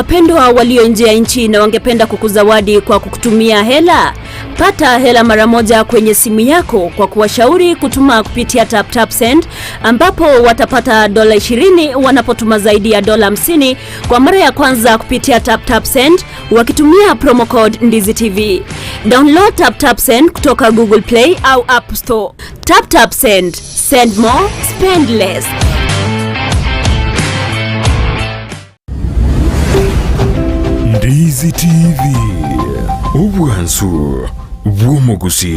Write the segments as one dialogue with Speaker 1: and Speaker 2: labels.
Speaker 1: Wapendwa walio nje ya nchi na wangependa kukuzawadi kwa kukutumia hela? Pata hela mara moja kwenye simu yako kwa kuwashauri kutuma kupitia TapTap Send, ambapo watapata $20 wanapotuma zaidi ya $50 kwa mara ya kwanza kupitia TapTap Send wakitumia promo code NdiziTV. Download TapTap Send kutoka Google Play au App Store. TapTap Send. Send more, spend less.
Speaker 2: NdiziTV, ubwansu bw'omugusi.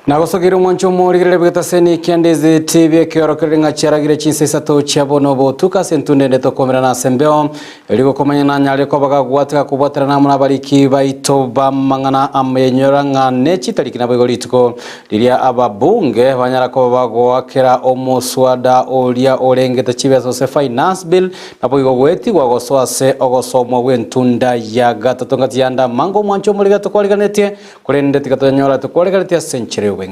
Speaker 3: Nagosogera mwancho murigire bwetaseni kyandeze TV kyorokerera ngacharagire chinse sato chabono botuka sentundende tokomera na sembeo eligo komanya na nyale ko bagagwatira kubwatira na muna bariki baito bamangana amenyoranga nechi tariki na bwegolituko liria ababunge banyara ko bagwakera omuswada olia orengete chibezo se finance bill na bwigo gweti gwagoswase ogosomwa bwentunda ya gatatonga tianda mango mwancho muriga tokwaliganetie kurende tikatonyora tokwaliganetie century wenge.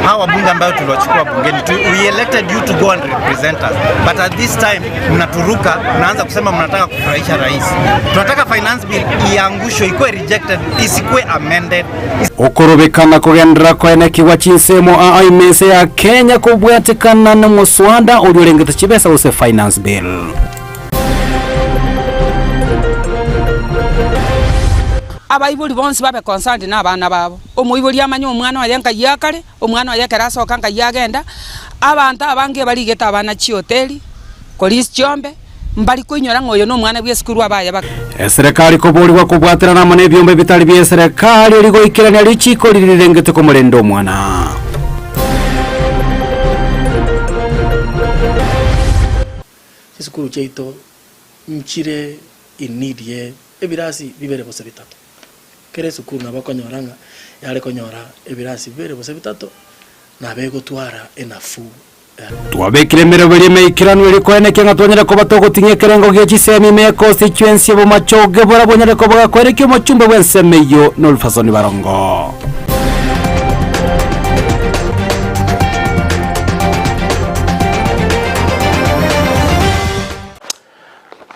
Speaker 4: Hawa bunge ambayo tuliwachukua bungeni, we elected you to go and represent us, but at this time mnaturuka, mnaanza kusema mnataka kufurahisha rais. Tunataka finance bill iangushwe, ikuwe rejected, isikuwe amended.
Speaker 3: Ukurubikana kugendera kwene kiwa chinsemo aimese ya Kenya kubwatikana na muswada uliorengeta chibesa use finance bill.
Speaker 5: Abayibuli bonsi babe concerned na abana babo. Omuyibuli amanyo omwana wa yanka yakale, omwana wa yakera soka nka yagenda. Abantu abange baligeta abana chi hoteli, Kolisi Chombe, mbali kwinyora ngoyo no mwana bwe skuru abaya baka.
Speaker 3: Serikali kobolwa kubwatira na mane byombe bitali bye serikali ligo ikiranya lichiko lirengete ko mulendo mwana.
Speaker 6: Sikuru cheito mchire inidie ebirasi bibere bose bitatu. Kere sukuru nabakonyoranga yale konyora ebirasi bibere bose bitatu nabego twara enafu.
Speaker 3: Twabekire merobere meikirano likwene kenga twanyera ko batogotinye kerengo gye me constituency bo machoge bora bonyere ko bagakwereke mo chumba wensemeyo nolfasoni barongo.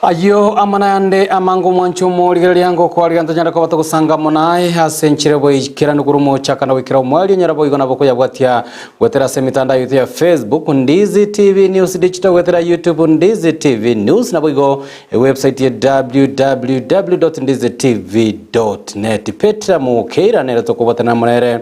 Speaker 3: Ayo amanande amango mwancho murigere lyango ko ari antanyara ko batagusanga monaye hasenchire boy kirano gurumo chakana wikira umwali nyara boy gona boko yabwatia wetera semitanda yote ya Facebook NdiziTV News Digital wetera YouTube NdiziTV News na boygo website ya www.ndizitv.net Petra mukira nera to kubatana monere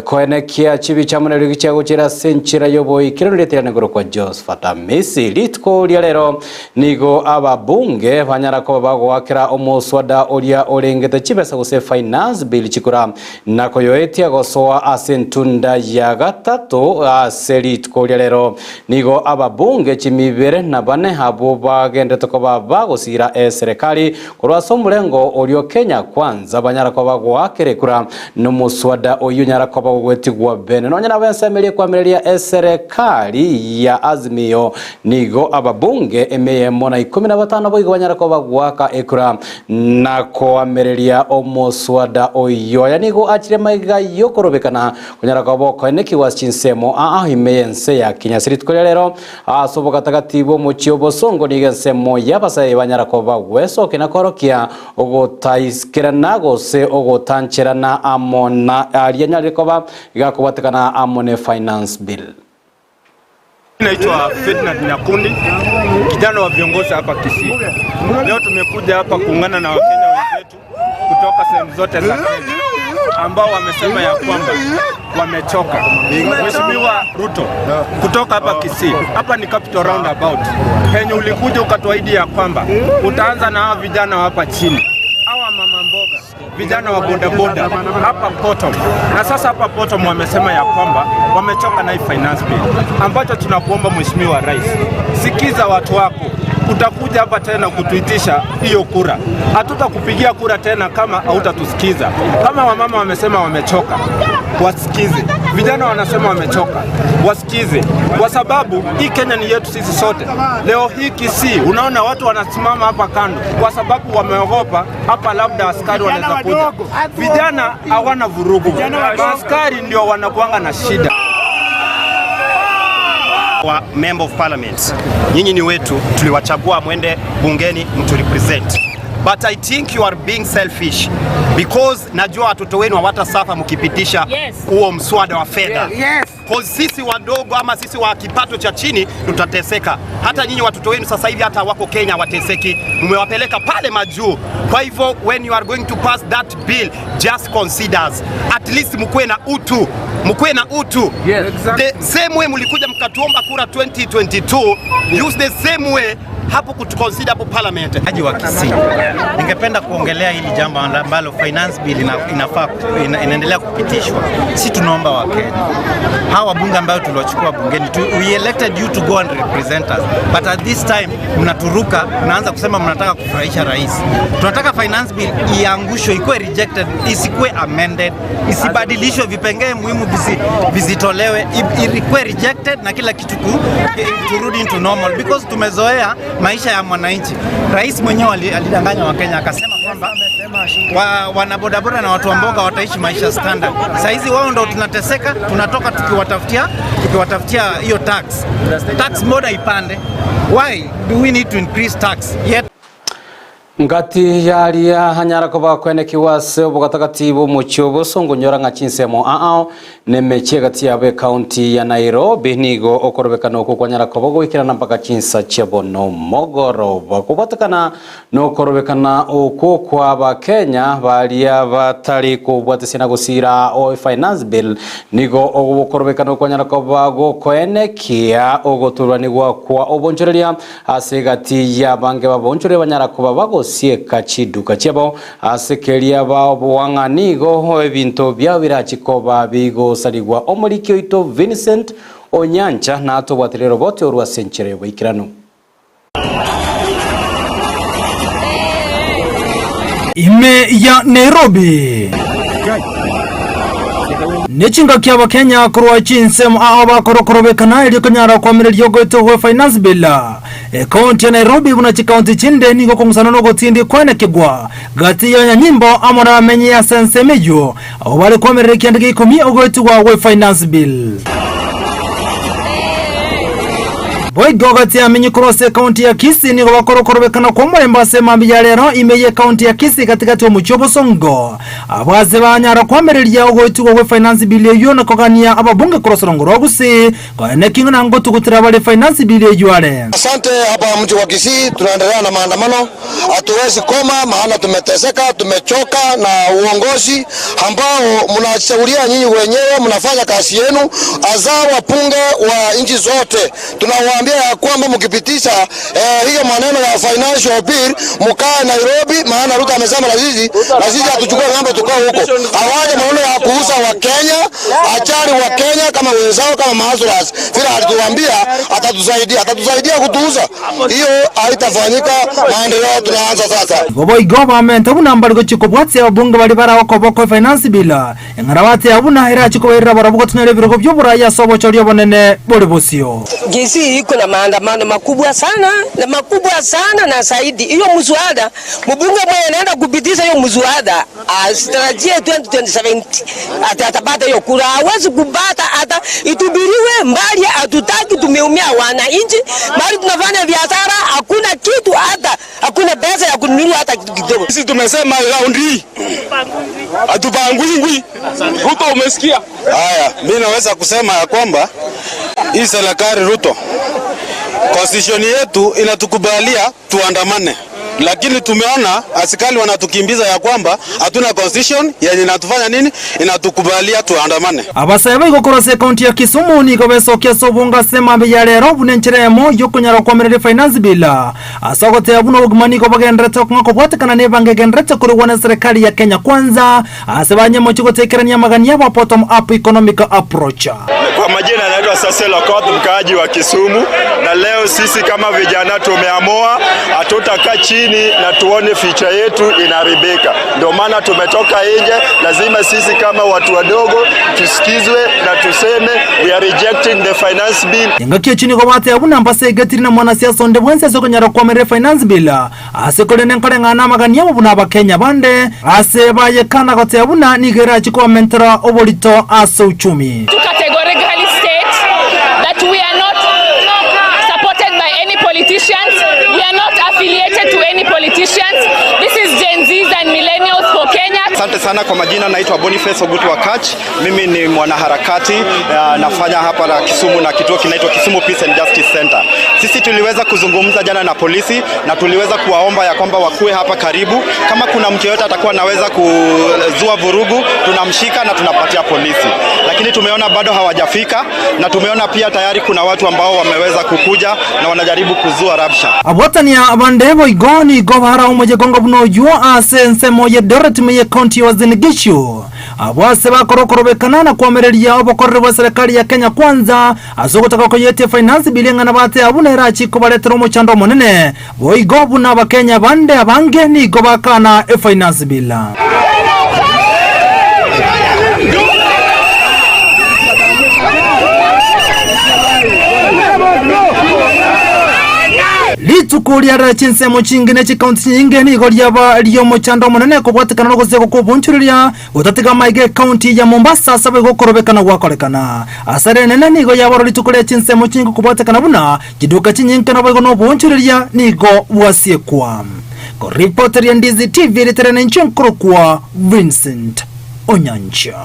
Speaker 3: koene kia chibi chamonere gichago chira senchira yo boy kirano letera ngoro kwa Josfata Messi litko lero nigo ababu bunge banyara ko bagwakira omuswada olia orengete chibesa guse finance bill chikura nako yoetia gosoa asentunda ya gatatu selit ko lero nigo ababunge chimibere na bane habo bagendete ko bagosira serikali kurwaso mulengo olio Kenya kwanza banyara ko bagwakire kura no muswada oyunyara ko bagwetigwa bene no nyana bensemelie kwa melia serikali ya Azimio nigo ababunge emeyemo na 15 boigo banyara ko bagwaka ekura nako amerelia omuswada oyo yanigo achire maiga yokorobekana kunyara ko boko neki waschinsemo imeyense ya kinyasirit ko lero asoboka takatibo muchio bosongo nigensemo yabasaye banyara ko bagweso kinakorokia ogotaiskera nago se ogotancherana amona alianyare ko ba igakubatekana amone finance bill.
Speaker 7: Naitwa Ferdinand Nyakundi, kijana wa viongozi hapa Kisii. Leo tumekuja hapa kuungana na Wakenya wenzetu kutoka sehemu zote za Kenya ambao wamesema ya kwamba wamechoka. Mheshimiwa Ruto, kutoka hapa Kisii, hapa ni Capital Roundabout. Penye ulikuja ukatuahidi ya kwamba utaanza na hawa vijana hapa chini, hawa mama mboga, vijana wa bodaboda hapa bottom. Na sasa hapa bottom wamesema ya kwamba wamechoka na hii finance bill, ambacho tunakuomba Mheshimiwa Rais, sikiza watu wako. Utakuja hapa tena kutuitisha hiyo kura, hatutakupigia kura tena kama hautatusikiza. Kama wamama wamesema wamechoka, wasikize. Vijana wanasema wamechoka, wasikize, kwa sababu hii Kenya ni yetu sisi sote. Leo hii Kisii unaona watu wanasimama hapa kando kwa sababu wameogopa hapa labda askari wanaweza kuja. Vijana hawana vurugu, askari ndio wanakuanga na shida.
Speaker 8: Wa member of parliament, nyinyi ni wetu, tuliwachagua mwende bungeni mtu represent, but I think you are being selfish because najua watoto wenu hawatasafa mkipitisha huo mswada wa fedha. Cause sisi wadogo ama sisi wa kipato cha chini tutateseka. Hata nyinyi watoto wenu sasa hivi hata wako Kenya wateseki, mmewapeleka pale majuu. Kwa hivyo when you are going to pass that bill, just consider at least mkuwe na utu, mkuwe na utu.
Speaker 7: Yes, exactly.
Speaker 8: The same way mlikuja mkatuomba kura 2022, use the same way hapo kutuconsider hapo parliament.
Speaker 4: Haji wa Kisii, ningependa kuongelea hili jambo ambalo finance bill inaendelea kupitishwa. Si tunaomba wa Kenya, hawa bunge ambao tuliwachukua bungeni, we elected you to go and represent us, but at this time mnaturuka, mnaanza kusema mnataka kufurahisha rais. Tunataka finance bill iangushwe, ikuwe rejected, isikuwe amended, isibadilishwe, vipengee muhimu vizitolewe, ikuwe rejected na kila kitu turudi into normal, because tumezoea maisha ya mwananchi. Rais mwenyewe alidanganya wa Kenya akasema kwamba wanabodaboda na watu wa mboga wataishi maisha standard. Sasa hizi wao ndio tunateseka, tunatoka tukiwatafutia hiyo tax moda ipande. Why do we need to increase tax yet?
Speaker 3: Ngati yaria hanyara ko bakwenekiwa se obugatagati bo mucyobo songo nyora nga chinsemo aao nemeche gati yabe county ya Nairobi nigo okorobekana ko kwanyara ko bogwikirana mpaka chinsa chebo no mogoro bakubatakana no korobekana oko kwa ba Kenya balia batari ko bwatesina gusira o finance bill nigo okorobekana kwanyara ko bago kwenekia ogoturanigwa kwa obonjoreria asegati ya bange babonjore banyara ko bago sieka chiduka chebo asekeria bao buwanganigo ebinto bya birachikoba bigo sarigwa omurikyo ito Vincent Onyancha na atobwaterero bote orwa senchere boikirano
Speaker 9: ime ya Nairobi Nechinga kia Kenya kurwa chinsemo aaba korokorobekana ili kanyara kwa mireli yogoito huwe finance bill. County ya Nairobi bunachi county chinde nigo kongusano nogo tindi kwene kigwa. Gati ya nyimbo amona menye ya sense mejo. Wale kwa mireli kiandiki ikumi ogoito huwe finance bill. Boy gogati ya minyi kurose county ya Kisii nigo wakorokorobekana kwa mweremba sema mbijalero imeye county ya Kisii katikati wa Muchobo Songo. Abaze banyara kwa mireli ya ogoito huwe finance bill yo na kogania ababunge kurosorongoro wagusi kwa nekingo na ngotu kutira wale finance bill yuale.
Speaker 10: Asante. Hapa mji wa Kisii tunaendelea na maandamano, hatuwezi koma maana tumeteseka, tumechoka na uongozi ambao mnachaulia nyinyi wenyewe, mnafanya kazi yenu azao wapunge wa nchi zote. Tunawaambia ya kwamba mkipitisha hiyo maneno ya financial bill mkae Nairobi, maana Ruto amesema na sisi hatuchukue mambo tukao huko. Hawaje maneno ya kuuza wa Kenya, achari wa Kenya kama wenzao kama Mazuras. Vile alituambia atatusaidia kutuuza. Hiyo haitafanyika, maendeleo tunaanza sasa.
Speaker 9: Boy government abuna mbargo chikobwatse abunge bali bara wakoboko finance bill. Engarawate abuna hera chikoberera barabuko tunele birogo by'uburaya sobo choriyo bonene bole bosio.
Speaker 11: Kisii iko na maandamano makubwa sana na zaidi. Hiyo mswada mbunge mwenye anaenda kupitisha hiyo mswada asitarajie 2027 atapata hiyo kura. Hawezi kupata hata itubiriwe mbali, hatutaki, tumeumia wananchi. Bali tunafanya biashara, hakuna kitu, hata hakuna pesa ya kununua hata kitu kidogo.
Speaker 10: Sisi tumesema round hii hatupangwi. Ruto umesikia? Haya, mimi naweza kusema ya kwamba hii serikali Ruto constitution yetu inatukubalia tuandamane. lakini tumeona askari wanatukimbiza ya kwamba hatuna constitution yenye inatufanya nini, inatukubalia tuandamane.
Speaker 9: Abasaba igokorosa kaunti ya Kisumu ni gobesokia sobunga sema be yarero bunencheremo yokunyara kwamerere finance bill asogote abuno ogmani ko bagendrete ko bwatekana ne bangegendrete kurwana serikali ya Kenya Kwanza asebanye mo chikotekerania magani ya bottom up economic approach.
Speaker 12: Kwa majina naitwa Sasela Koth, mkaaji wa Kisumu, na leo sisi kama vijana tumeamua hatutakaa chini na tuone future yetu inaharibika. Ndio maana tumetoka nje, lazima sisi kama watu wadogo tusikizwe na tuseme we are rejecting the finance bill.
Speaker 9: Yangakie chini kwa bate abuna mbase gatiri na mwanasiasa onde bwense sokonyara kwa mere finance bill asekole nenkole ngana magani yabo buna Kenya bande asebaye kana kote abuna nigera chiko mentora obolito aso uchumi.
Speaker 13: To categorically state that we are not supported by any politicians, we are not affiliated to any politicians. This is Gen Zs and millennials for Kenya.
Speaker 8: Asante sana kwa majina, naitwa Boniface Ogutu Wakach. Mimi ni mwanaharakati, nafanya hapa na Kisumu na kituo kinaitwa Kisumu Peace and Justice Center. Sisi tuliweza kuzungumza jana na polisi na tuliweza kuwaomba ya kwamba wakue hapa karibu. Kama kuna mtu yote atakuwa anaweza kuzua vurugu, tunamshika na tunapatia polisi. Lakini tumeona bado hawajafika, na tumeona pia tayari kuna watu ambao wameweza kukuja na wanajaribu kuzua rabsha.
Speaker 9: Abotania abandebo igoni govara umoje gongo buno jua asense moye Dorothy meye county wazinigisho abwase bakorokorobekana na kwamereria obokorre wa serikali ya Kenya Kwanza azogotaka ko yete finance bilenga na bate abuna irachi ko baletero mu chando monene boigo buna bakenya bande abange ni gobakana finance bill. Litukulia rachinse mochingine chikaunti nyingine igoliaba liyo mochando monene ko bwatekana no goseko ko bunchuriria utatika maige county ya Mombasa sabe go korobekana gwakorekana asare nene nigo yabaro litukulia chinse mochingo ko bwatekana buna kiduka chinyinke no bogo no bunchuriria nigo wasiekwa ko reporter ya Ndizi TV literene nchenkro kwa Vincent Onyancha.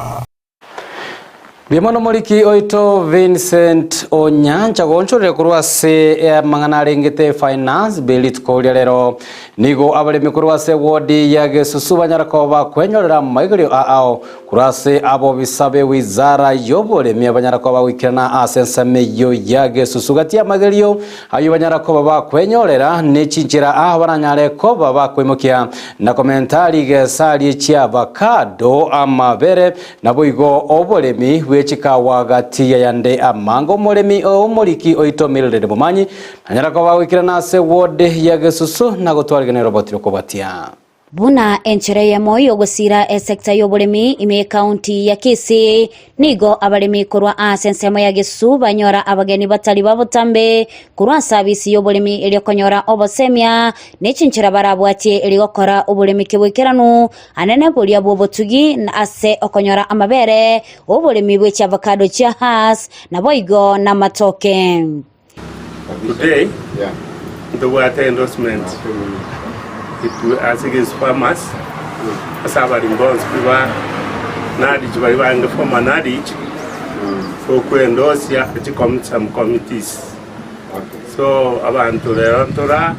Speaker 3: Bimono moliki oito Vincent Onyancha gonchore kurwase mangana rengete finance bill tkolia lero nigo abale mikurwase wodi ya Gesusu banyarakoba kwenyorera maigelio ao kurwase abo bisabe wizara yobole mia banyarakoba wikirana asensame yo ya Gesusu gatia magelio ayo banyarakoba ba kwenyorera nechinjira aho baranyareko baba kwemukia na komentari gesali chia avocado amabere naboigo obolemi chika wagati ya yande amango molemi omoliki oito milere mumanyi anyarako bawikira nase wode ya Gesusu na gotwarigene roboti rokobatia
Speaker 14: buna enchere ya moyo gusira sekta y'oburemi ime county ya Kisii nigo abalemi kurwa asensemo ya Gesusu banyora abageni batali babutambe kurwa service y'oburemi iliyokonyora obosemya nechinchira barabwatie iliyokora oburemi kibwikiranu anene bulya bobotugi na ase okonyora amabere oburemi bwecha avocado cha has na boigo na matoke.
Speaker 15: Today, the water endorsement as against farmers, as our involved people, Nadich by one former Nadich, for endorse some committees. So, about to the Antora,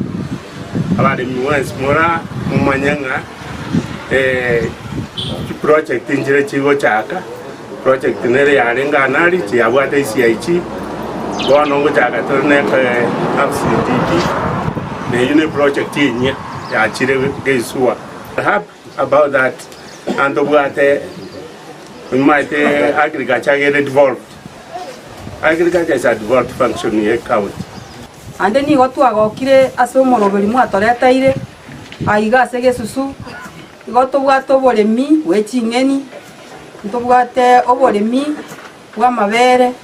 Speaker 15: about the Muans Mora, Mumanyanga, project in Chivo Chaka, project in area Arenga Nadich, Awata CIG, one over Chaka, Turnek, FCDP, the unit project in here. Perhaps about that, and we might agriculture get involved. Agriculture is a devolved function in a county.
Speaker 16: And then you got to go kill a sumo of Muatoreta. I got a Gesusu. You got to what over me, waiting any. You got over me, Wamavere.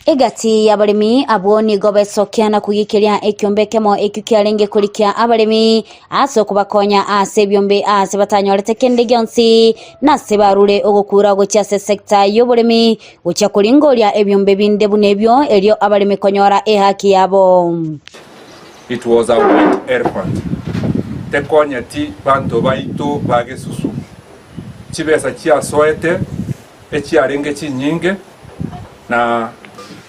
Speaker 14: Egati abalemi aboni gobesokiana kuyikiria ekyombekemo ekyukyalenge kulikia abalemi aso kubakonya asebyombe asebatanyorete kende gyonsi nasebarule ogokura gochase sekta y'oburemi gochakulingolya ebyombe binde bunebyo elyo abalemi konyora ehaki yabo.
Speaker 17: It was a white elephant. Tekonya ti bantu baitu ba Gesusu. Chibesa chia soete echiarenge chinyinge na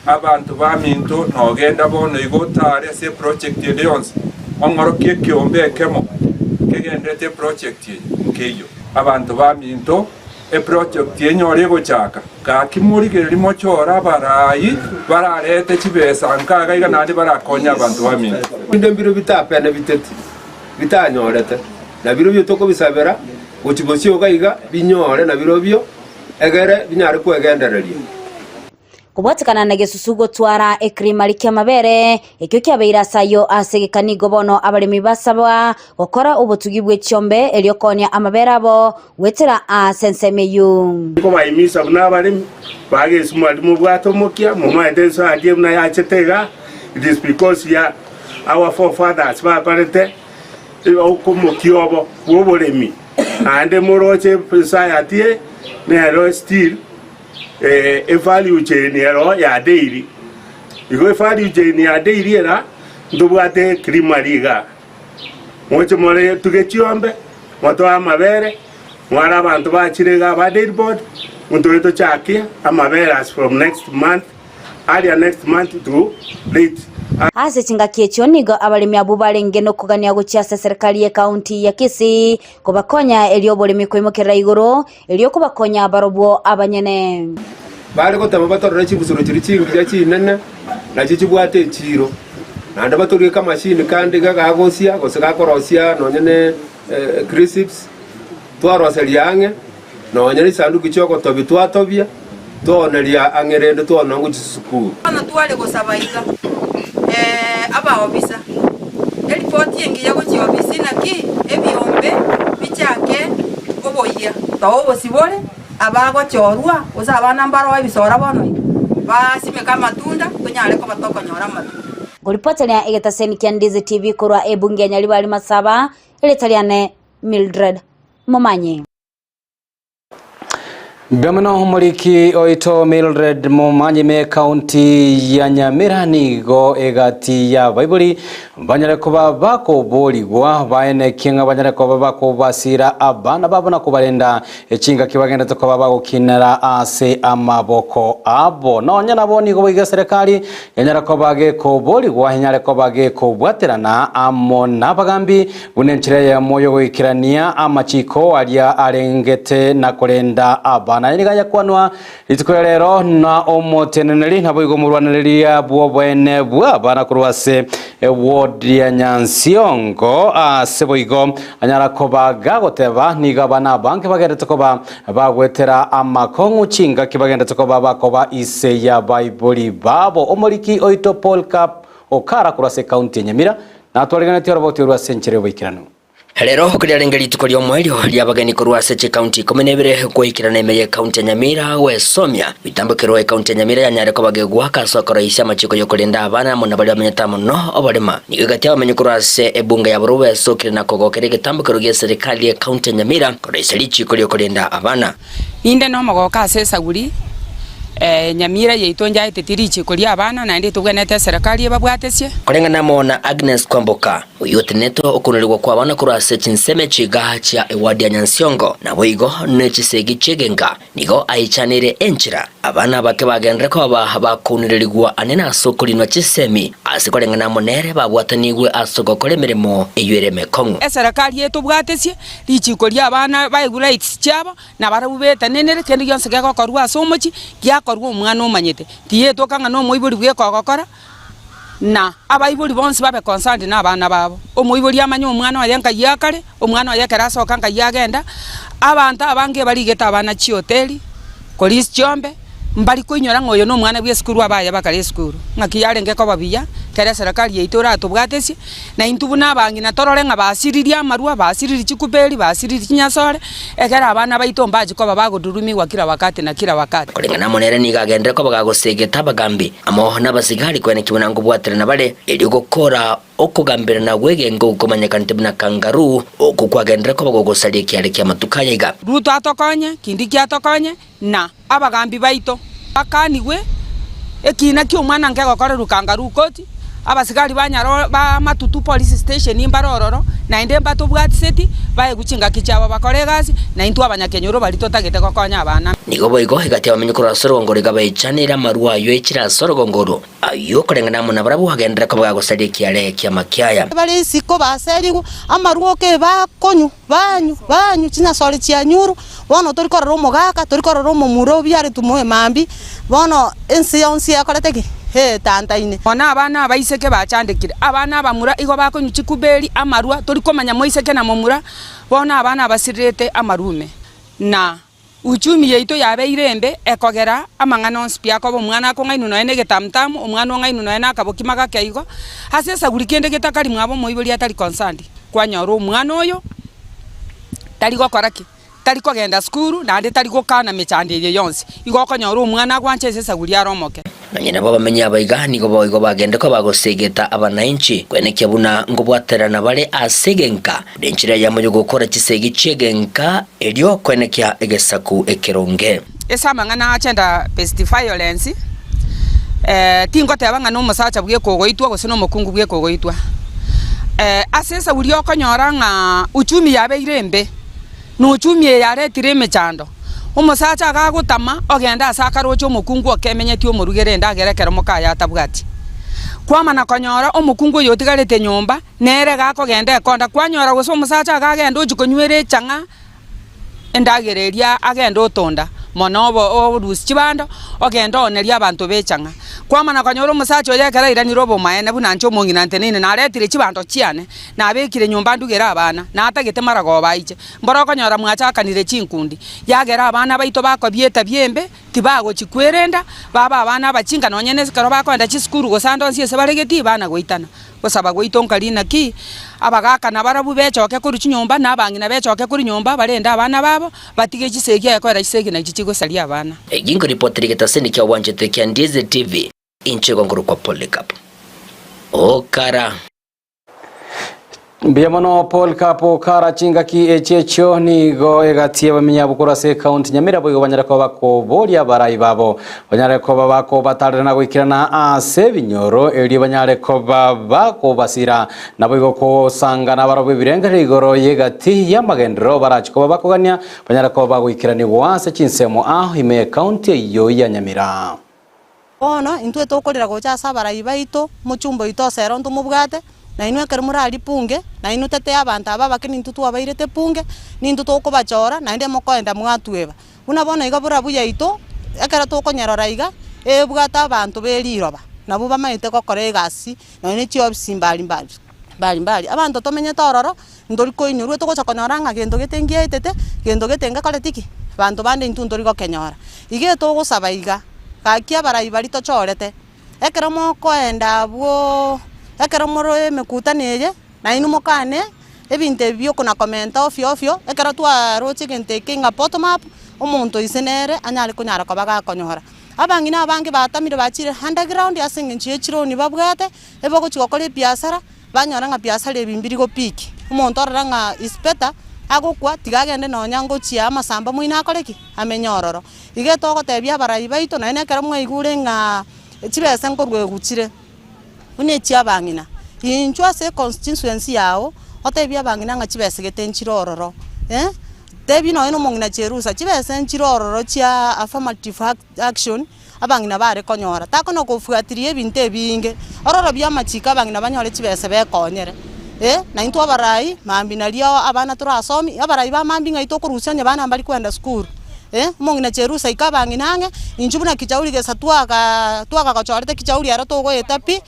Speaker 17: abantu baminto nogenda bono igotare se project Leons ong'orokie kiombe ekemo kegendete project nkeyo abantu baminto project yenyore gochaka kakimurigereri mochora barayi bararete chibesa nkaga iga nandi barakonya abantu baminto
Speaker 18: inde mbiro bitapene biteti bitanyorete na biro byo toko bisabera gochibosio gaiga binyore na biro byo egere binyare kwegendereria
Speaker 14: kubwatikana na Gesusu gotwara ekrimari kya mabere ekyo kyabeira sayo asegekani gobono abalemi basaba gukora ubutugi bw'ecyombe eliokonya amabera abo wetera asensemeyu
Speaker 15: ko bayimisa n'abalemi bagese mwalimu bwatomokia mu maendeleo adie na yachetega. It is because ya our forefathers bakorete okomokiobo wobolemi ande moroche society ne still a value chain ya daily. Iko value chain ya daily era ndubate krimariga. Moche more tugechiombe, moto amabere, mwara abantu bachirega ba daily board, untoeto chaki amabere as from next month, earlier next month to late.
Speaker 14: Ase chingakie nigo abalemi abubalenge no kugania guchiasa serikali ya kaunti ya Kisii kubakonya eliobolemi kwimukira iguru eliokubakonya barobwo abanyene
Speaker 18: bale gotama batorora chibusuro chiri chingira chinene na chichibwate chiro nanda batorire kamashini kandi gagagosia gosega korosia nonyene crisps twaroseliange nonyene sanduku choko tobi twatobia tonelia angerende tonangu chisukuru
Speaker 16: ana twale gosabaiga aba obisa report yengi yago chi obisi naki ebiombe bichake oboya tawo sibole abago chorwa usaba nambaro ebisora bono basime kama tunda kunyale ko batoko nyora matunda
Speaker 14: golipotela egetaseni kya Ndizi TV kurwa ebunge nyali bali masaba eletaliane Mildred Momanye
Speaker 3: Biamano humuliki oito Mildred Momanye me county ya Nyamira nigo egati ya Baibuli banyare kuba bako boligwa baene kinga banyare kuba bako basira abana babona kubalenda echinga kibagenda tukoba bako kinera ase amaboko abo nonya nabo nigo biga serikali yanyara kobage ko boligwa yanyare kobage ko bwaterana amona bagambi bunenchire ya moyo goikirania amachiko alia arengete na kolenda abana nigaya kwanwa litukolero na omoteneneli nabo igomurwaneliria bwo bwene bwa bana kurwase ward ya Nyansiongo seboigo anyara kobaga goteba niga bana banke bagenda tukoba bagwetera amakongu chinga kibagenda tukoba bakoba ise ya Bible babo omoliki oito Paul Cup okara kurwase county ya Nyamira na twaligana tioro bote rwa century boikirano
Speaker 19: Helero kuria rengeri tukorio mwelio lyabagani kurwa seche county komenebere kuikirana emeye county ya Nyamira we somya bitambukiro county ya Nyamira yanyare ko bagegwa kasokoro isya machiko yo kulinda abana mona bali bamenyeta muno obalema nigati abamenye kurwa se ebunga ya buruwe sokire na kogokere gitambukiro gye serikali ya county ya Nyamira koraisa lichiko yo kulinda abana
Speaker 5: inde no magoka asesa guri Nyamira yeitonja itetirichi kulia abana na ndi tugwenete serikali babwatesie
Speaker 19: korenga namona Agnes Kwamboka uyote neto okunulirwa kwa abana kurase chinseme chiga cha ewadi ya Nyansiongo na boigo nechisegi chegenga nigo aichanire enchira abana bake bagenre ko bakunulirwa anena asokulinwa chisemi asikorenga namonere babwatanigwe asogokore mirimo eywereme kongo
Speaker 5: serikali yetu bwatesie lichiko lia abana baigura rights chabo na barabubeta nenere kendi yonse gako korwa somochi korwa umwana umanyete tiye tokanga no moibuli bwekogokora na abaibuli bonse babe concerned na abana babo omoibuli amanyo umwana wa yanka yakale umwana wa yakeraso kanga yagenda abantu abange baligeta abana chi hoteli Kolis Chombe mbali kuinyora ngoyo no mwana bwe skuru abaya bakale skuru ngakiyarenge ko babiya kare serikali yeitora atubwatesi na intubu nabangi na torore nga basiriria marua basiriri chikupeli basiriri chinyasore ekera abana baito mbaji ko babagodurumi wakira wakati na kila wakati
Speaker 19: kolengana monere nigagendre ko bagagosegeta bagambi amo nabasigari kwene kibona ngubwatira na bale eri gukora okugambira na gwegengo ukomanyeka ntibuna kangaru okukwagendre ko bagogosalie kyale kya matukayiga
Speaker 5: Ruto atokonye kindi kyatokonye na abagambi baito akaniwe ekina kyo mwana ngego kore rukangaru koti abasigari banyaro ba matutu police station imbarororo na inde mbato bwatiseti bae guchinga kichaba bakore gasi na intu abanyakenyoro balitotagete kokonya abana
Speaker 19: nigo boigo hagati y'abamenyekuru asorongoro gabaichanira marua yo ekira asorongoro ayo korengana muna barabu hagendera ko bagosari kiale kya makyaya
Speaker 20: bali siko baserigu amaruo ke bakonyu banyu china sole chia nyuru bono tori kororo mogaka tori kororo mumuro byari tumoe mambi bono ensi yakoleteki he tantaine
Speaker 5: ona abana abaiseke bachandikire abana abamura igo bakonyu chikubeli amarua tori komanya moiseke na mumura bona abana abasirete amarume na uchumi yeito yabe irembe ekogera amangano spia ko mwana ko ngainu no ene getamtam umwana ngainu no ena kabokimaga keigo hasesa gurikende getakari mwabo moibuli atari concerned kwanyoro umwana oyo tari gokoraki tari kogenda skuru na ande tari gokana mechandire yonse igo konyoro umwana gwanche sesa guri aromoke
Speaker 19: nanyina baba menya abaigani go boigo bagende ko bagosegeta abananchi kwenekia buna ngo bwaterana bale asegenka denchira ya moyo gukora kisegi chegenka elio kwenekia egesaku ekeronge
Speaker 5: esa mangana achenda best violence tingo tebanga no musacha bwe kogoitwa gose no mukungu bwe kogoitwa asesa uri okonyora nga uchumi yabe irembe no uchumi yaretire mechando umusacha agagutama ogenda asakarocho mukungu okemenyeti omurugere ndagerekera mukaya atabwati kwamana konyora omukungu yotigarete nyomba nere gakogenda ekonda kwanyora gose umusacha agagenda ujukonywere changa endagereria agenda otonda monobo orusi chibando ogenda oneria abantu bechanga kwamana kanyoro umusacha oyekera irani robo maene bunancho mongina ntenene na retire chibando chiane na abekire nyumba ndugera abana na atagete marago baiche mboro kanyora mwacha kanire chinkundi yagera abana baito bako bieta biembe tibago chikwerenda baba abana bachinga nonyene sikaro bakwenda chiskuru gosando nsiese baregeti bana goitana gosaba goitonka lina ki abagaka na barabu bechoke kuri chinyomba na bangina bechoke kuri nyomba barenda abana babo batige chisegi yakwera chisegi na chichigo salia abana
Speaker 19: egingo reporter getaseni kya wanjete kya Ndize TV inchego nguru kwa Polycarp okara
Speaker 3: Biamono Polycarp okara chinga ki echecho nigo egatie bamenya bukura se account nyamira boyo banyara ko bako bolia barayi babo banyara ko babako batarana gwikirana ase binyoro eli banyare ko babako basira naboyo ko sangana barabo birengere igoro yegati yamagendro barachiko babako ganya banyara ko bagwikirani wase chinsemo aho ime account yo ya nyamira
Speaker 20: ono intwe tokorera gocha sabarayi baito muchumbo ito sero ntumubwate na inwe kare murali punge na inu tete abantu aba bakini ntutu abairete punge ni ntutu ko bachora na inde mokoenda mwatweba unabona iga bura buya ito akara to konyarora iga ebwata abantu beliroba nabo bamaite ko koregasi na ni chio simbali mbali abantu tomenye tororo ndori ko inyurwe to gocha konyoranga gendo getengie tete gendo getenga kale tiki abantu bande intu ndori go kenyora ige to go sabaiga kakia barayi bali to chorete ekara mokoenda bwo ekera moro emekutaneye na inu mokane ebinte byo kuna komenta ofio ekera twa roche gente kinga bottom up omuntu isenere anyale kunyara ko baga konyohora abangina abange batamire bachire underground yasinge nchiye chironi babwate ebo ko chikokore biasara banyora nga biasara ebimbiri go piki omuntu aranga ispeta agokwa tigagende no nyango chia amasamba muina akoreki amenyororo ige to gotebia barayi baito na ene kera mwaigure nga chibese nkorwe guchire unechi abangina inchwa se constituency yao otebia bangina nga chibese getenchirororo tebi no ino mongina cherusa chibese nchirororo chia affirmative action abangina bare konyora takono kufuatirie binte binge ororo bya machika bangina banyore chibese be konyere na into abarayi mambi nalio abana turasomi abarayi ba mambi nga itokurusanya bana mbali kwenda school mongina cherusa ikabangina nge injubuna kichauri gesatwa ka kachorete kichauri ara togo etapi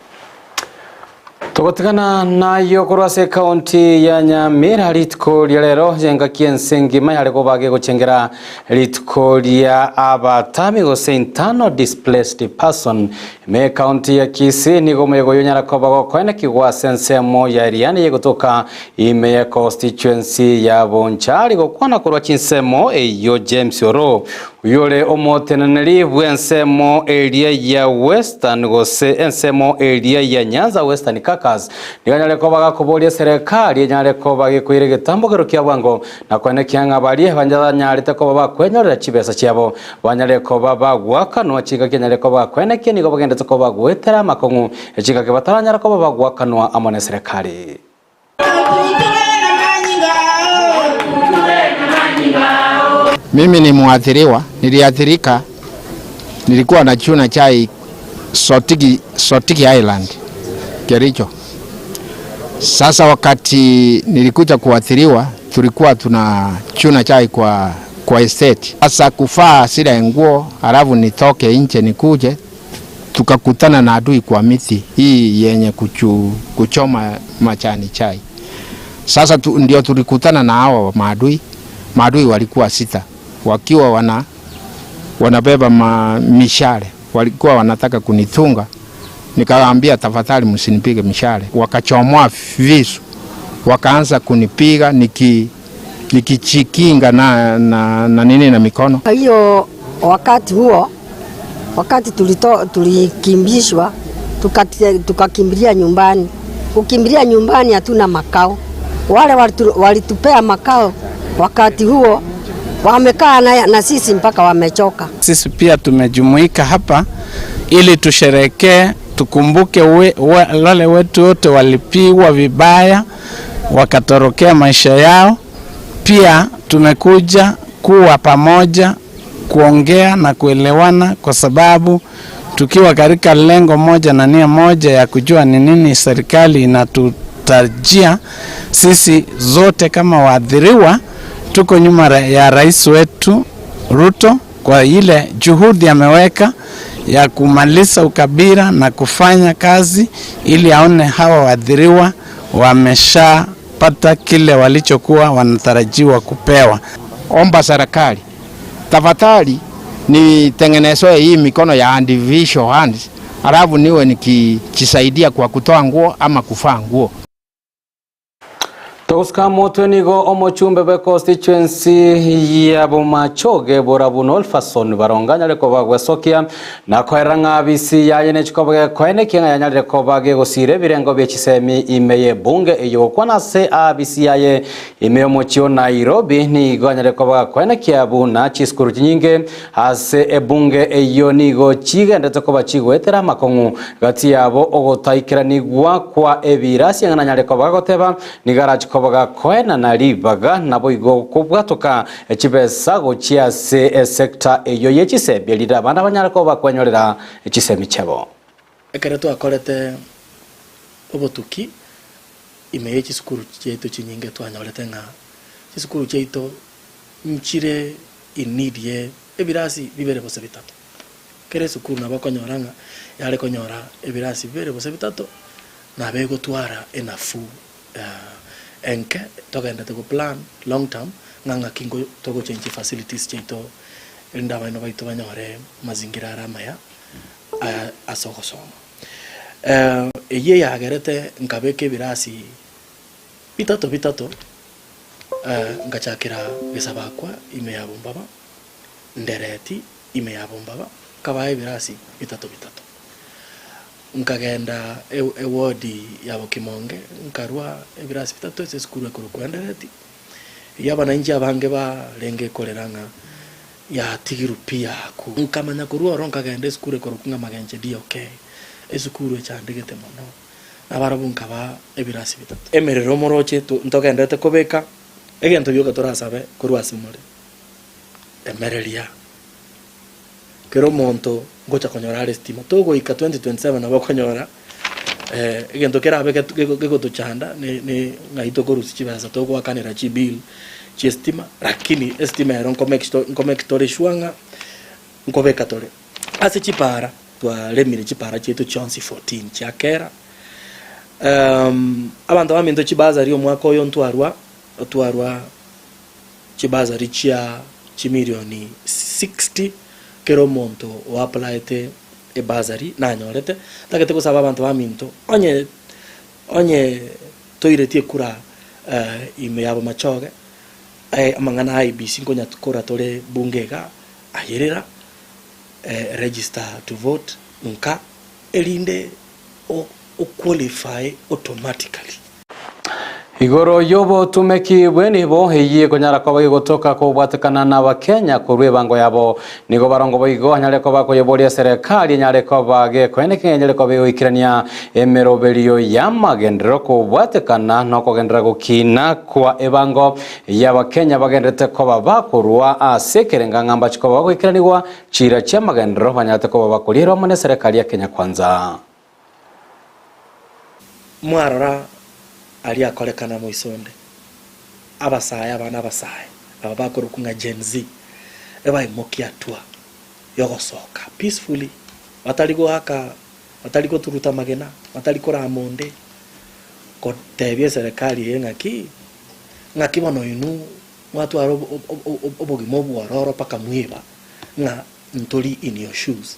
Speaker 3: Togotikana nayo kurwase county ya Nyamira litko lero jenga kiensengi mayale ko bage gochengera litko lya abatami go sentano displaced person me county ya Kisii ni go mego yonyara ko bago kwena kigwa sensemo ya Riani yego toka ime ya constituency ya Bonchari go kwana kurwa chinsemo eyo James Oro uyole omotenaneli bwensemo area ya Western go se ensemo area ya Nyanza Western kakas niganyale ko baga kubolia serikali nyale ko bage kuire getambogero kya bwango na kwene kyanga bali banjala nyale te ko baba kwenyora chibesa cyabo banyale ko baba gwakanwa chiga kenyale ko baba kwene kini ko bagenda ko bagwetera makongu echiga ke bataranyara ko baba gwakanwa amone serikali
Speaker 21: Mimi ni muathiriwa, niliathirika, nilikuwa na chuna chai Sotigi Island, Kericho. Sasa wakati nilikuja kuathiriwa, tulikuwa tunachuna chai kwa estate. Sasa kufaa sila nguo, halafu nitoke nje nikuje, tukakutana na adui kwa miti hii yenye kuchoma machani chai. Sasa ndio tulikutana na hao maadui. Maadui walikuwa 6 wakiwa wanabeba mishale, walikuwa wanataka kunitunga. Nikawaambia tafadhali msinipige mishale. Wakachomoa visu, wakaanza kunipiga nikichikinga na nini na mikono.
Speaker 22: Hiyo wakati tulikimbishwa, tukakimbilia nyumbani. Ukimbilia nyumbani hatuna makao. Wale walitupea makao wakati huo wamekaa na sisi mpaka wamechoka.
Speaker 23: Sisi pia tumejumuika hapa ili tusherekee, tukumbuke wale wetu wote walipigwa vibaya wakatorokea maisha yao. Pia tumekuja kuwa pamoja, kuongea na kuelewana, kwa sababu tukiwa katika lengo moja na nia moja ya kujua ni nini serikali inatutarajia. Sisi zote kama waathiriwa tuko nyuma ya rais wetu Ruto kwa ile juhudi ameweka ya kumaliza ukabila na kufanya kazi ili aone hawa waathiriwa wameshapata kile walichokuwa wanatarajiwa kupewa.
Speaker 21: Omba serikali, tafadhali nitengenezwe hii mikono ya individual hands, halafu niwe nikisaidia kwa kutoa nguo ama kufaa nguo.
Speaker 3: Toska moto nigo omochumbe be constituency ya Bomachoge Borabuno Olfason baronganya leko bagwesokia na koeranga bisi ya yene chikobe koene kinga ya nyale ko bage gosire birengo bye chisemi imeye bunge eyo kwana se abisi yaye imeye mochio Nairobi ni gonya leko ba koene kiabu na chiskuru nyinge ase ebunge eyo nigo chigende to ko bachigwetera makongu gati yabo ogotaikira nigwa kwa ebirasi ngana nyale ko bagoteba ni garage kobaga koena na ribaga nabo igo kubwatoka ekibesa gochia se sector eyo yechisebye lira bana banyara ko bakwenyorera ekisemi cyabo
Speaker 6: ekere to akorete obotuki imeye chisukuru cheto chinyinge twanyorete nga chisukuru cheito mchire inidie ebirasi bibere bose bitatu kere sukuru nabo konyoranga yale konyora ebirasi bibere bose bitatu na bego twara enafu enke togenda to plan long term nganga kingo togo change facilities cheito enda bano baito banyore mazingira ramaya asogoso eye yagerete nkabeke birasi bitatu ngachakira gesabakwa ime yabumbaba ndereti ime yabumbaba kabaye birasi bitatu nkagenda ewodi yabo Kimonge nkarwa ebirasi bitatu ese skuru ekuru kwendereti yaba nanji abange ba lenge koleranga ya tigiru pia ku nkamanya kurwa ronka gende skuru ekuru kunga magenje di okay esukuru echandegete mono nabarabu nkaba ebirasi bitatu emerero moroche ntogendete kobeka egento byoka torasabe kurwa simole emereria kero monto ngocha konyora estima togo ika 2027 nabo konyora egento kera abe gego tuchanda ni ngaito korusi chibaza togo akanira chibil chiestima lakini estima eron komekitore shwanga nkobeka tore ase chipara twa lemire chipara chetu chonsi 14 chakera abantu baminto chibaza rio mwako yo ntwarwa chibaza richia chimilioni 60 kero monto o applyete e bazari na nyorete takete kusaba abantu baminto onye toiretie kura ime yabo machoge amangana IBC ngonya tukora tore bungega ayerera register to vote nka elinde o qualify automatically
Speaker 3: Igoro yobo tumeki bweni bo hiye konyara kwa bagi gotoka ko bwatakana na Wakenya kurwe bango yabo nigo barongo boigo hanyale ko bako yobolia serikali nyale ko bage kwene kenyale ko be ikirania emerobelio ya magendero ko bwatakana no ko gendera gukina kwa ebango ya Wakenya bagendete ko babakurwa asekerenga ngamba chiko bako ikiraniwa chira cha magendero banyate ko babakulira mone serikali ya Kenya Kwanza
Speaker 6: mwarora ali akorekana muisonde abasaya abana abasaya abakuru kunga Gen Z ebai mokiatua yogosoka peacefully bataligo haka bataliko turuta magena bataliko ramonde ko tebye serikali ngaki bono inu watu obogimo bwaroro paka mwiba nga ntoli in your shoes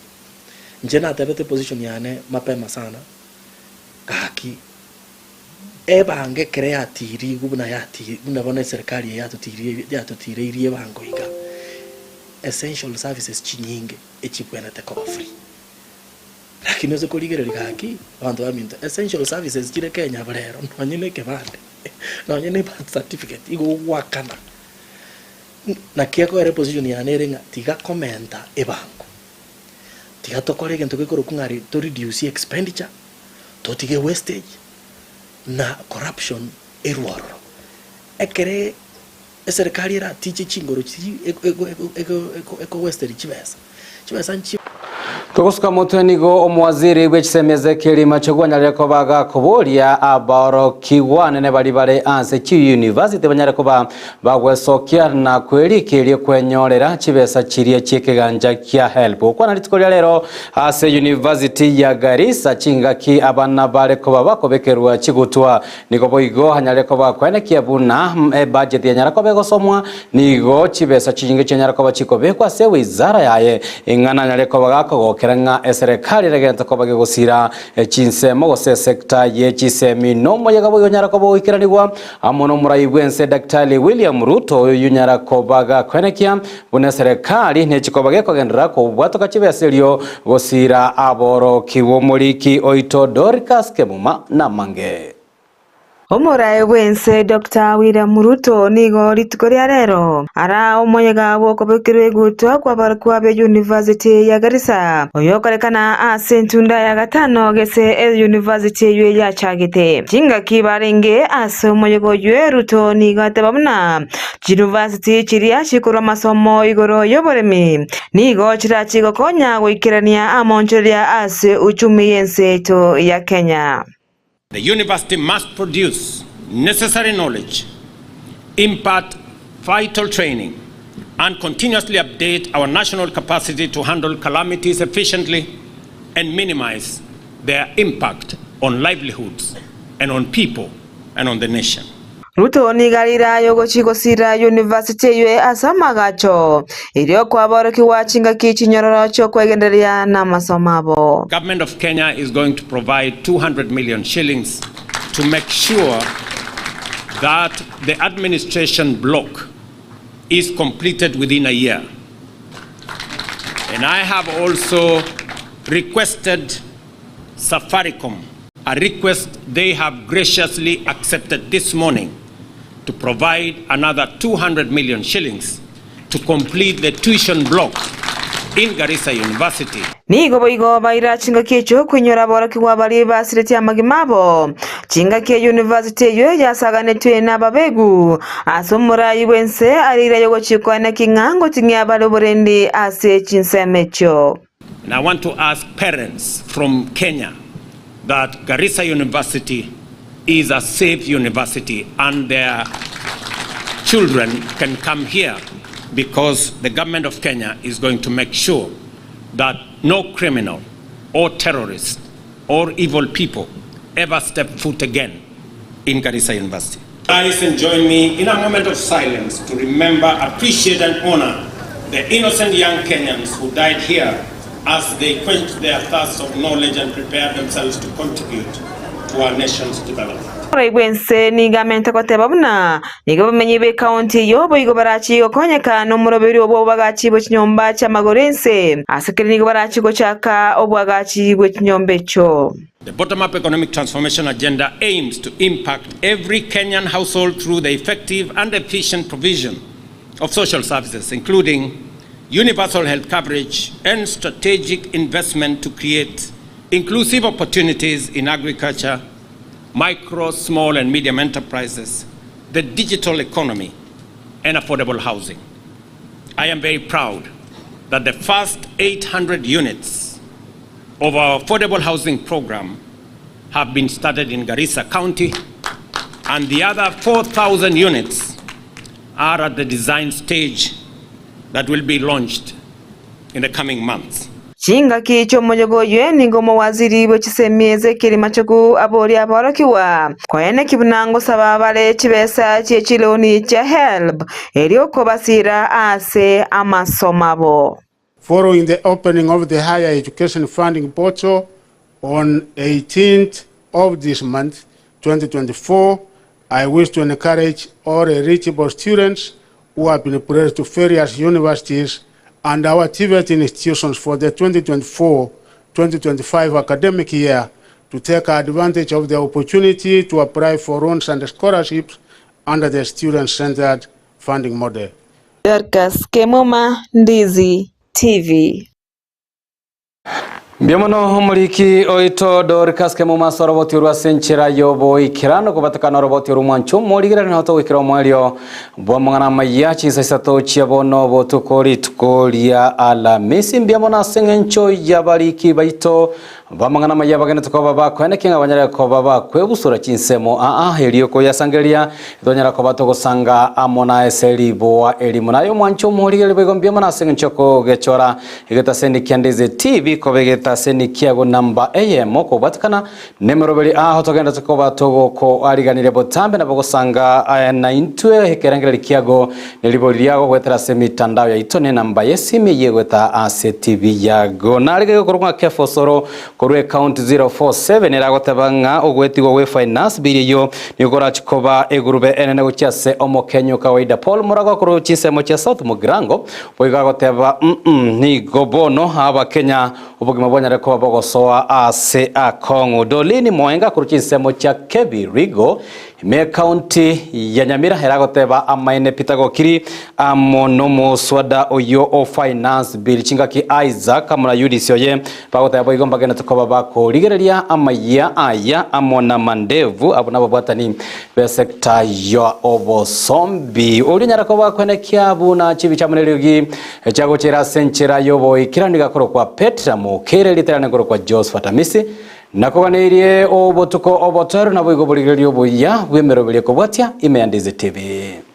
Speaker 6: njena tebete position yane mapema sana kaki ebange creatiri gubuna yati unabona serikali yatutiririe bango iga essential services chinyinge echikwena tekoba free lakini uzo kuligerera kaki bantu baminto essential services chire Kenya barero nonyene kebande nonyene birth certificate igo wakana na kiako ere position ya nerenga tiga commenta ebango tiga tokore gento kikoro kungari to reduce expenditure to tige wastage na corruption erwaro ekere serikali era tiche chingoro chi eko western chibesa nchi
Speaker 3: Togosuka mutwenigo omwaziri bwechisemeze kilima chogwanyale ko baga kobolia abaro kiwane ne bali bale anse chi university banyale ko bagwesokia na kwelikirie kwenyorera chibesa chirie chikiganja kya help okwana litikolia lero ase university ya Garissa chingaki abana bale ko bakobekerwa chigutwa niko boigo hanyale ko bakwene kiabuna budget yanyara ko begosomwa nigo chibesa chinge chenyara ko bachikobekwa se wizara yaye ingana nyale ko bagako keranga serikali regenta ko bage gusira chinsemo gose sekta ye chisemi no moyaga bo yonyara ko bo ikiranirwa amono murayibwense Dr. William Ruto yunyara ko baga kwenekia bune serikali nechiko bage ko gendera ko bwatoka chibeselio gusira aboro kiwomuliki oito Dorcas Kemuma na mange
Speaker 1: Omorae wense Dr. William Ruto nigo litukoria rero ara omoyega bwo kobekirwe gutwa kwa barukwa be University ya Garissa oyokorekana ase ntunda ya gatano gese University ywe ya Chagete jinga kibarenge ase omoyego ywe Ruto nigo tebamuna University chiria chikoro masomo igoro yoboremi nigo chirachigo konya gwikirania amonjoria ase uchumi yense to ya Kenya.
Speaker 2: The university must produce necessary knowledge, impart vital training, and continuously update our national capacity to handle calamities efficiently and minimize their impact on livelihoods and on people and on the nation.
Speaker 1: Ruto nigarira yogochiko sira university ywe asamagacho irio kwa boroki wachinga kichinyororo cho kwegenderia na masomabo.
Speaker 2: Government of Kenya is going to provide 200 million shillings to make sure that the administration block is completed within a year. And I have also requested Safaricom, a request they have graciously accepted this morning, to provide another 200 million shillings to complete the tuition block in Garissa University.
Speaker 1: Nigo boigo baira chinga kecho kwinyora boroki wabali basireti amagimabo chinga ke university yo yasagane twena babegu asomura iwense arira yogo chikwana kingango tinya balo borendi ase chinsemecho.
Speaker 2: And I want to ask parents from Kenya that Garissa University is a safe university and their children can come here because the government of Kenya is going to make sure that no criminal or terrorist or evil people ever step foot again in Garissa University. Rise and join me in a moment of silence to remember, appreciate and honor the innocent young Kenyans who died here as they quenched their thirst of knowledge and prepared themselves to contribute to our nation's development.
Speaker 1: Igwense nigamente ko tebabuna nigo bamenye be county yo boigo barachi okonyeka no muroberi obo bagachi bo chinyomba cha magorense asekere nigo barachi go chaka obwagachi go chinyombe cho.
Speaker 2: The bottom-up economic transformation agenda aims to impact every Kenyan household through the effective and efficient provision of social services, including universal health coverage and strategic investment to create inclusive opportunities in agriculture, micro, small, and medium enterprises, the digital economy, and affordable housing. I am very proud that the first 800 units of our affordable housing program have been started in Garissa County, and the other 4,000 units are at the design stage that will be launched in the coming months.
Speaker 1: Chinga kicho mojogoywe ningo mawaziri bw'ekisemieze kirima choku abori aborokiwa koene kibunango sababale chibesa chechiloni cha HELB erioko basira ase amasomabo.
Speaker 4: Following the opening of the higher education funding portal on 18th of this month 2024, I wish to encourage all eligible students who have been placed to various universities and our TVET institutions for the 2024-2025 academic year to take advantage of the opportunity to apply for loans and scholarships under the student-centered funding model.
Speaker 1: Dorcas Kemoma, Ndizi TV.
Speaker 3: Biamono muliki oito Dorcas Kemoma soroboti urwa senchera yobo ikirano kubatakana roboti urumwancho moligira ni hoto wikira mwalio bwa mangana mayachi sasato chiabono botukori tukolia ala misi biamono sengencho yabariki baito bamangana maya bagene tukoba bakwene kinga banyara ko baba kwebusura chinsemo heliyo ko yasangelia donyara ko batoko sanga amona eseli boa elimu nayo mwancho moligira begombia mona sengencho ko gechora igeta sendi Ndizi TV ko begeta sendi kiago namba AM ko batakana nemero beli togenda tukoba togo ko aliganire botambe na bogosanga na intwe hekerangere kiago neliboliliago kwetera semi tandao ya itone namba yesimi yegweta ase TV yago nalige ko kefosoro korwe account 047 eragotabanga ogwetigo we finance biliyo nikora chikoba egurube enene guchase omokenyo kawaida Paul Murago kuru chisemo cha South Mugrango boigagoteba ni gobono aba Kenya ubugima bonyare ko bogosoa ase akongo dolini moenga kuru chisemo cha Kebirigo me county ya Nyamira heragoteba amaine pitago kiri amonomo swada oyo o finance bill chingaki Isaac amuna yudisyo ye bagoteba igomba gena tukoba bako ligereria amaya aya amona mandevu abunabo bwatani be sector yo obosombi ulinyara ko bakwene kiabuna chibi chamuneligi chago chera senchera yobo ikiraniga koro kwa Petra Mukere literane koro kwa Josephat Amisi nakoganirie obotuko obotero nabo igobuligerio boya bwemero bile ko bwatia ime Ndizi TV.